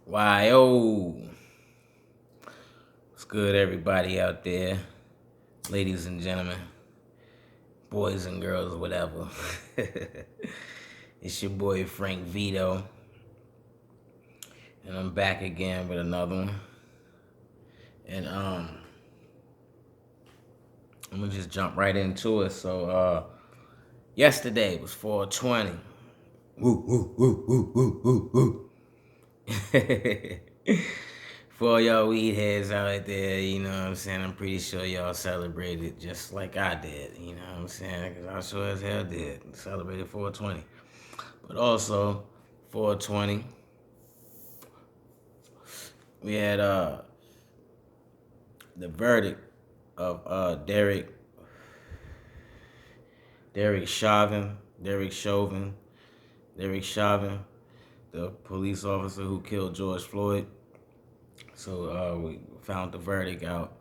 Why, oh, what's good, everybody out there, ladies and gentlemen, boys and girls, whatever. It's your boy Frank Vito, and I'm back again with another one. And I'm gonna just jump right into it. So, yesterday was 420. Woo, woo, woo, woo, woo, woo, woo. For all y'all weed heads out there, you know what I'm saying? I'm pretty sure y'all celebrated just like I did, you know what I'm saying? Because I sure as hell did. Celebrated 420. But also, 420, we had the verdict of Derek Chauvin, the police officer who killed George Floyd. So we found the verdict out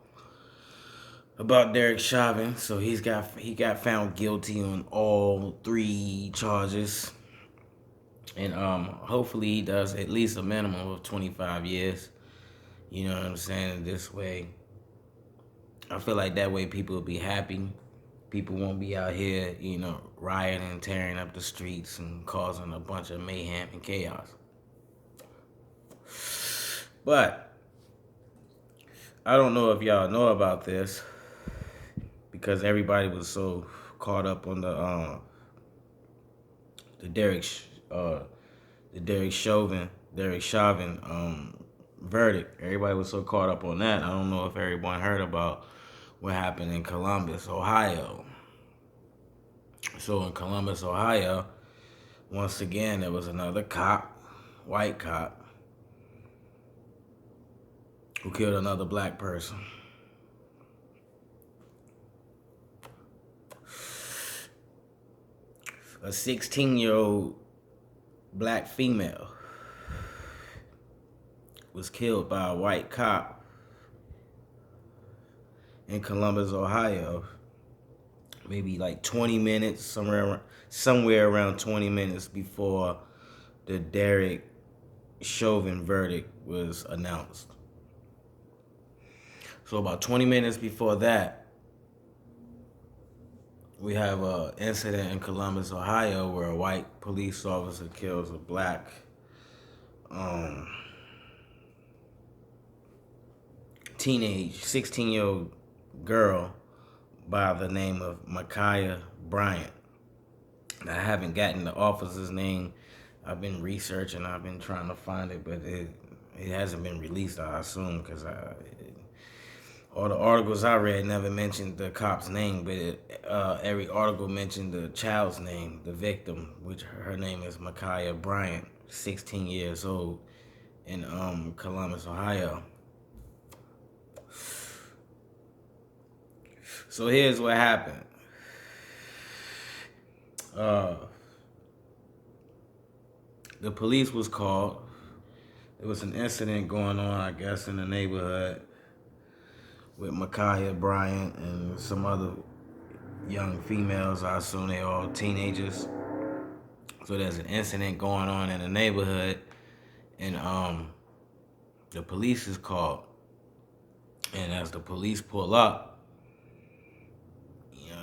about Derek Chauvin. So he got found guilty on all three charges, and hopefully he does at least a minimum of 25 years. You know what I'm saying? This way, I feel like that way people will be happy. People won't be out here, rioting, tearing up the streets, and causing a bunch of mayhem and chaos. But I don't know if y'all know about this because everybody was so caught up on the Derek Chauvin verdict. Everybody was so caught up on that. I don't know if everyone heard about what happened in Columbus, Ohio. So in Columbus, Ohio, once again there was another cop, white cop, who killed another black person. A 16-year-old black female was killed by a white cop in Columbus, Ohio. Maybe like 20 minutes, somewhere around 20 minutes before the Derek Chauvin verdict was announced. So about 20 minutes before that, we have an incident in Columbus, Ohio, where a white police officer kills a black teenage 16-year-old girl by the name of Ma'Khia Bryant. I haven't gotten the officer's name. I've been researching. I've been trying to find it, but it hasn't been released, I assume, because all the articles I read never mentioned the cop's name, but every article mentioned the child's name, the victim, which her name is Ma'Khia Bryant, 16 years old, in Columbus, Ohio. So here's what happened. The police was called. There was an incident going on, I guess, in the neighborhood with Ma'Khia Bryant and some other young females. I assume they all teenagers. So there's an incident going on in the neighborhood, and the police is called. And as the police pull up,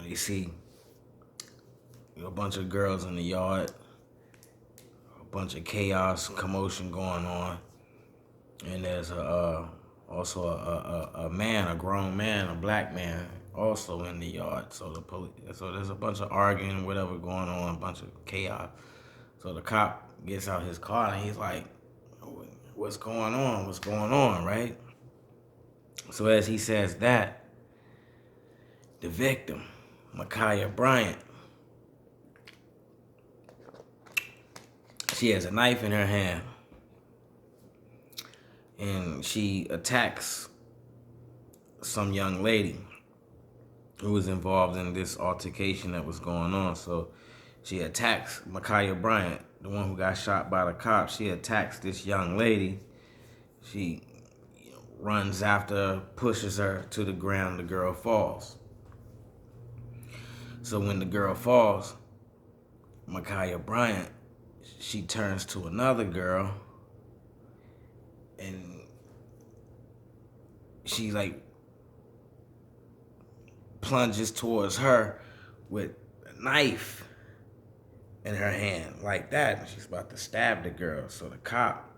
they see a bunch of girls in the yard, a bunch of chaos, commotion going on, and there's also a man, a grown man, a black man, also in the yard. So there's a bunch of arguing, whatever going on, a bunch of chaos. So the cop gets out his car and he's like, "What's going on? What's going on?" Right? So as he says that, the victim, Ma'Khia Bryant, she has a knife in her hand, and she attacks some young lady who was involved in this altercation that was going on. So she attacks Ma'Khia Bryant, the one who got shot by the cops. She attacks this young lady. She runs after her, pushes her to the ground. The girl falls. So when the girl falls, Ma'Khia Bryant, she turns to another girl she like plunges towards her with a knife in her hand like that, and she's about to stab the girl. So the cop,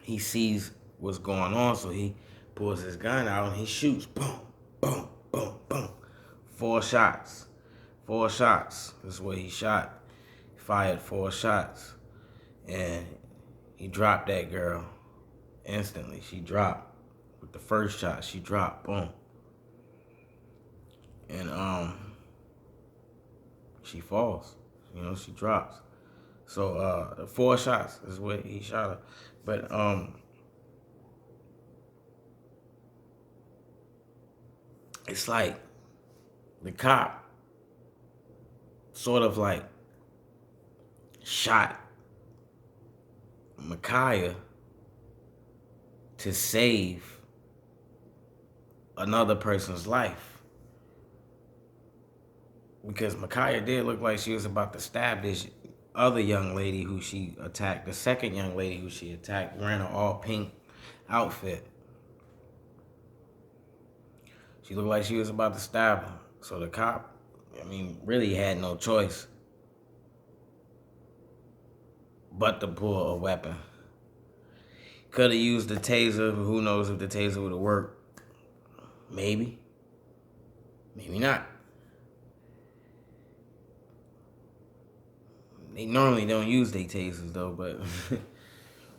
he sees what's going on, so he pulls his gun out and he shoots. Boom, boom, boom, boom. 4 shots. 4 shots. This is what he shot. He fired 4 shots. And he dropped that girl instantly. She dropped. With the first shot, she dropped. Boom. And she falls. She drops. So the 4 shots is what he shot her. But it's like the cop sort of like shot Micaiah to save another person's life. Because Micaiah did look like she was about to stab this other young lady who she attacked. The second young lady who she attacked wearing an all pink outfit. She looked like she was about to stab her. So the cop, really had no choice but to pull a weapon. Could have used the taser, but who knows if the taser would have worked. Maybe. Maybe not. They normally don't use their tasers though, but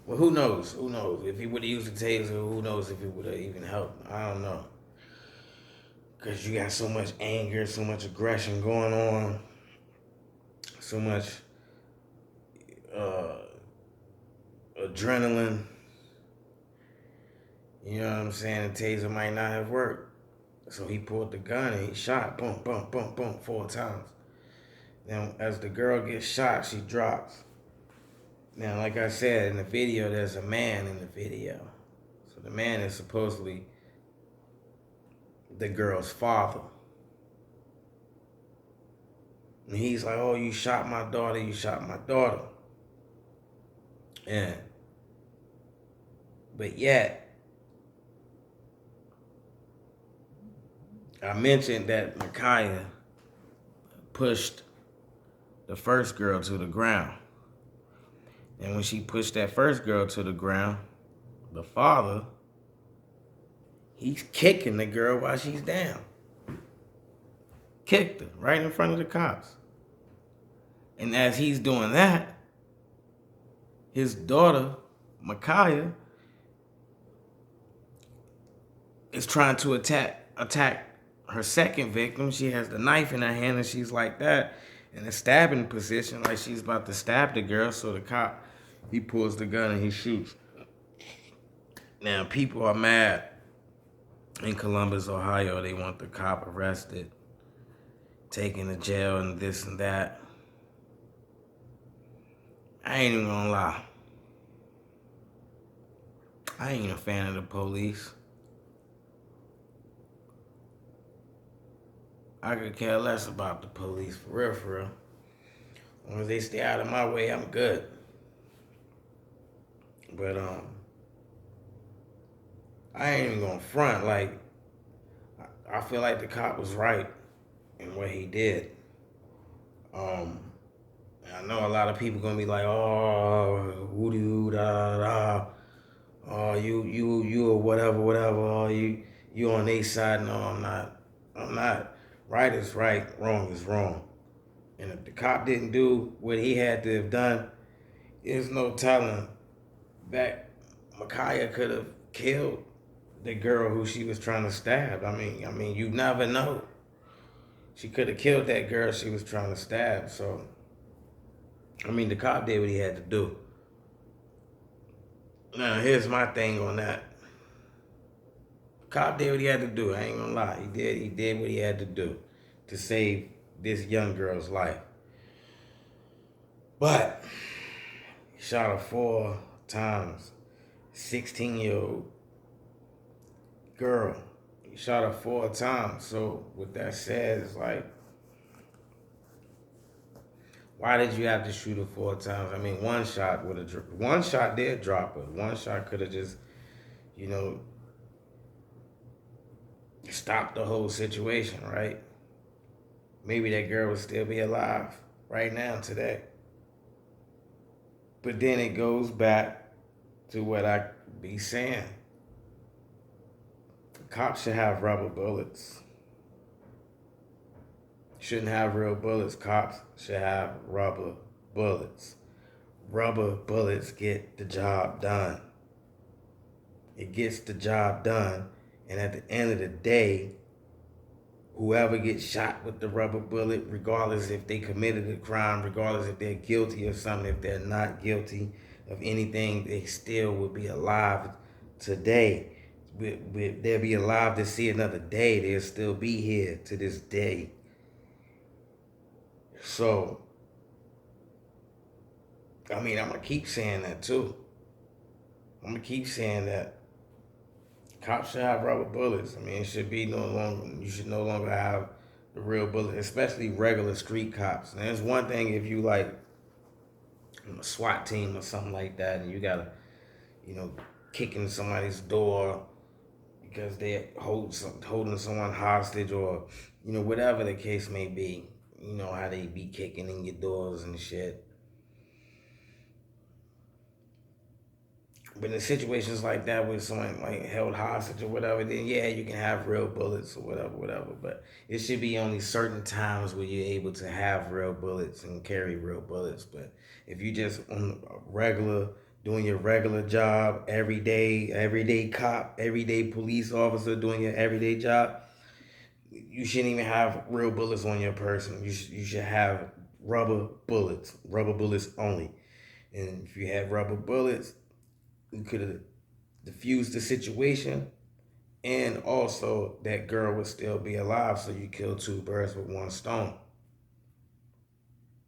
well, who knows? Who knows? If he would have used the taser, who knows if it would have even helped? I don't know. Because you got so much anger, so much aggression going on, so much adrenaline. You know what I'm saying? The taser might not have worked. So he pulled the gun and he shot, boom, boom, boom, boom, 4 times. Now, as the girl gets shot, she drops. Now, like I said, in the video, there's a man in the video. So the man is supposedly the girl's father. And he's like, oh, you shot my daughter, you shot my daughter. But yet, I mentioned that Micaiah pushed the first girl to the ground. And when she pushed that first girl to the ground, the father, he's kicking the girl while she's down. Kicked her right in front of the cops. And as he's doing that, his daughter, Micaiah, is trying to attack her second victim. She has the knife in her hand and she's like that in a stabbing position, like she's about to stab the girl. So the cop, he pulls the gun and he shoots. Now, people are mad in Columbus, Ohio. They want the cop arrested, taken to jail and this and that. I ain't even gonna lie. I ain't a fan of the police. I could care less about the police, for real, for real. As long as they stay out of my way, I'm good. But I ain't even gonna front. Like, I feel like the cop was right in what he did. I know a lot of people gonna be like, oh, woo da da, oh, you or whatever, oh, you on their side. No, I'm not. Right is right, wrong is wrong. And if the cop didn't do what he had to have done, there's no telling that Micaiah could have killed the girl who she was trying to stab. I mean, you never know. She could have killed that girl she was trying to stab. So, the cop did what he had to do. Now, here's my thing on that. Cop did what he had to do. I ain't gonna lie. He did what he had to do to save this young girl's life. But he shot her 4 times. 16-year-old girl. He shot her 4 times. So with that said, it's like, why did you have to shoot her 4 times? One shot did drop her. One shot could have just, stop the whole situation, right? Maybe that girl would still be alive right now, today. But then it goes back to what I be saying. Cops should have rubber bullets. Shouldn't have real bullets. Cops should have rubber bullets. Rubber bullets get the job done. It gets the job done. And at the end of the day, whoever gets shot with the rubber bullet, regardless if they committed a crime, regardless if they're guilty of something, if they're not guilty of anything, they still would be alive today. They'll be alive to see another day. They'll still be here to this day. So, I mean, I'm going to keep saying that too. I'm going to keep saying that cops should have rubber bullets. I mean, it should be no longer, you should no longer have the real bullet, especially regular street cops. And there's one thing if you like a SWAT team or something like that, and you gotta, kicking somebody's door because they're holding someone hostage, or whatever the case may be. You know how they be kicking in your doors and shit. But in situations like that where someone like held hostage or whatever, then yeah, you can have real bullets or whatever. But it should be only certain times where you're able to have real bullets and carry real bullets. But if you just on regular, doing your regular job everyday cop, everyday police officer doing your everyday job, you shouldn't even have real bullets on your person. You should have rubber bullets only. And if you had rubber bullets, you could have diffused the situation, and also that girl would still be alive, so you kill two birds with one stone.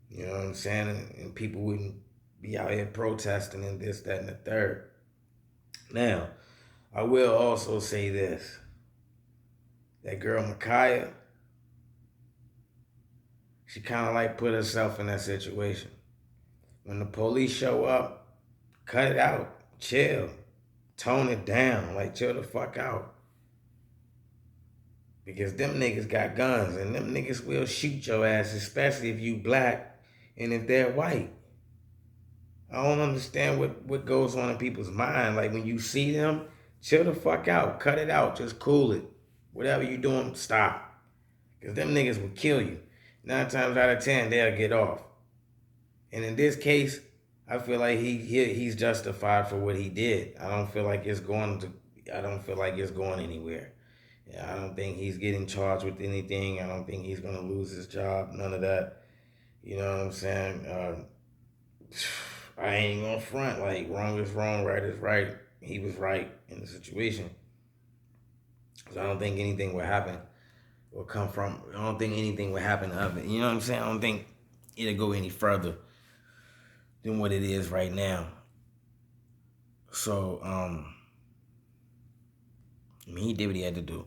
You know what I'm saying? And people wouldn't be out here protesting and this, that, and the third. Now, I will also say this. That girl, Micaiah, she kind of like put herself in that situation. When the police show up, cut it out. Chill. Tone it down. Like, chill the fuck out. Because them niggas got guns, and them niggas will shoot your ass, especially if you black and if they're white. I don't understand what goes on in people's mind. Like, when you see them, chill the fuck out. Cut it out. Just cool it. Whatever you doing, stop. Because them niggas will kill you. 9 times out of 10, they'll get off. And in this case, I feel like he's justified for what he did. I don't feel like it's going anywhere. I don't think he's getting charged with anything. I don't think he's going to lose his job. None of that. You know what I'm saying? I ain't going to front. Like, wrong is wrong, right is right. He was right in the situation. So I don't think anything will happen or come from. I don't think anything will happen of it. You know what I'm saying? I don't think it'll go any further than what it is right now. So, I mean, he did what he had to do.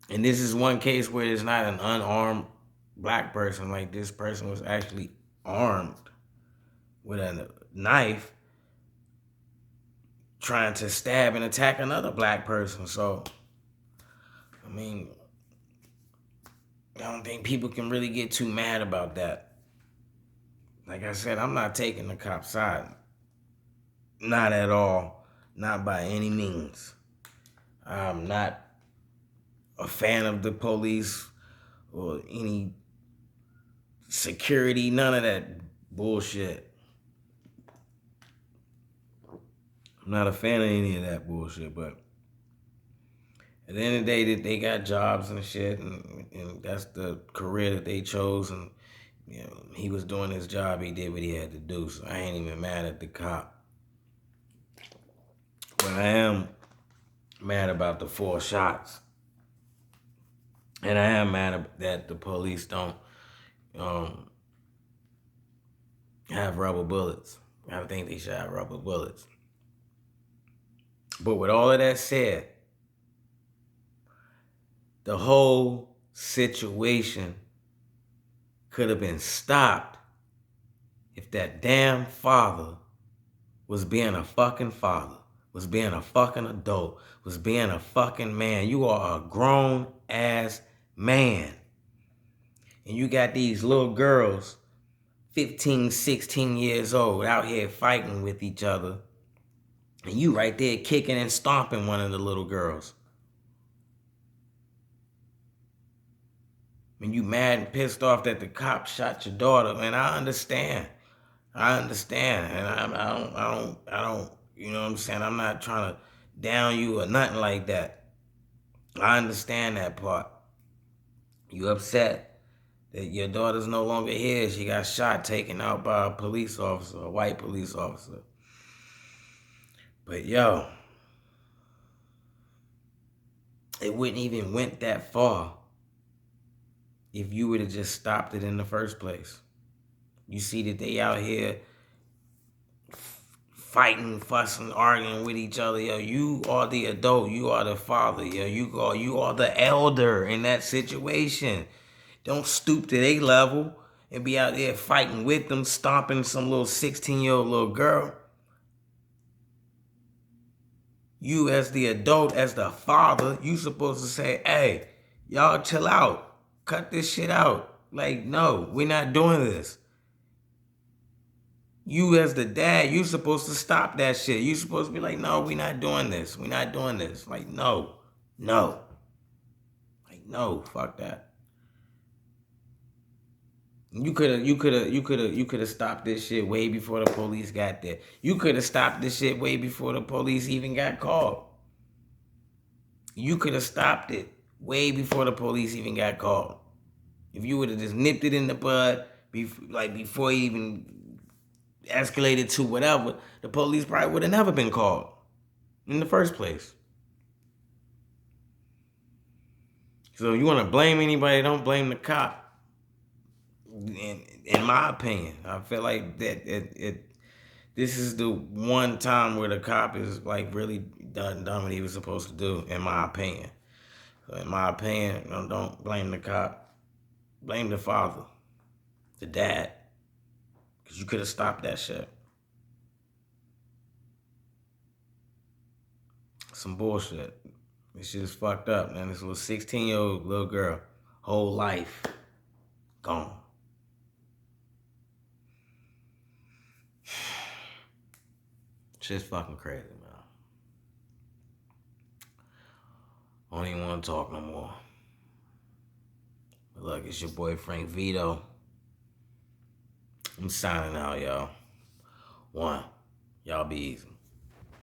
And this is one case where it's not an unarmed black person. Like, this person was actually armed with a knife trying to stab and attack another black person. So, I mean, I don't think people can really get too mad about that. Like I said, I'm not taking the cop's side. Not at all. Not by any means. I'm not a fan of the police or any security, none of that bullshit. I'm not a fan of any of that bullshit, but at the end of the day, they got jobs and shit, and that's the career that they chose, and he was doing his job, he did what he had to do, so I ain't even mad at the cop. But I am mad about the 4 shots. And I am mad that the police don't have rubber bullets. I think they should have rubber bullets. But with all of that said, the whole situation could have been stopped if that damn father was being a fucking father. was being a fucking adult, was being a fucking man. You are a grown ass man. And you got these little girls, 15, 16 years old, out here fighting with each other. And you right there kicking and stomping one of the little girls. When you mad and pissed off that the cop shot your daughter, man, I understand. I understand. And I don't, you know what I'm saying? I'm not trying to down you or nothing like that. I understand that part. You upset that your daughter's no longer here. She got shot, taken out by a police officer, a white police officer. But yo, it wouldn't even went that far if you would have just stopped it in the first place. You see that they out here fighting, fussing, arguing with each other. Yo, you are the adult. You are the father. Yo, you are the elder in that situation. Don't stoop to their level and be out there fighting with them, stomping some little 16-year-old little girl. You as the adult, as the father, you supposed to say, hey, y'all chill out. Cut this shit out. Like, no, we're not doing this. You as the dad, you supposed to stop that shit. You supposed to be like, no, we're not doing this. We're not doing this. Like, no. Like, no, fuck that. You could have stopped this shit way before the police got there. You could have stopped this shit way before the police even got called. You could have stopped it way before the police even got called. If you would have just nipped it in the bud, before it even escalated to whatever, the police probably would have never been called in the first place. So if you want to blame anybody, don't blame the cop. In my opinion, I feel like that this is the one time where the cop is like really done what he was supposed to do, in my opinion. So in my opinion, don't blame the cop. Blame the father, the dad, because you could have stopped that shit. Some bullshit. This shit is fucked up, man. This little 16-year-old little girl, whole life gone. Shit's fucking crazy, man. I don't even want to talk no more. But look, it's your boy Frank Vito. I'm signing out, y'all. One, y'all be easy.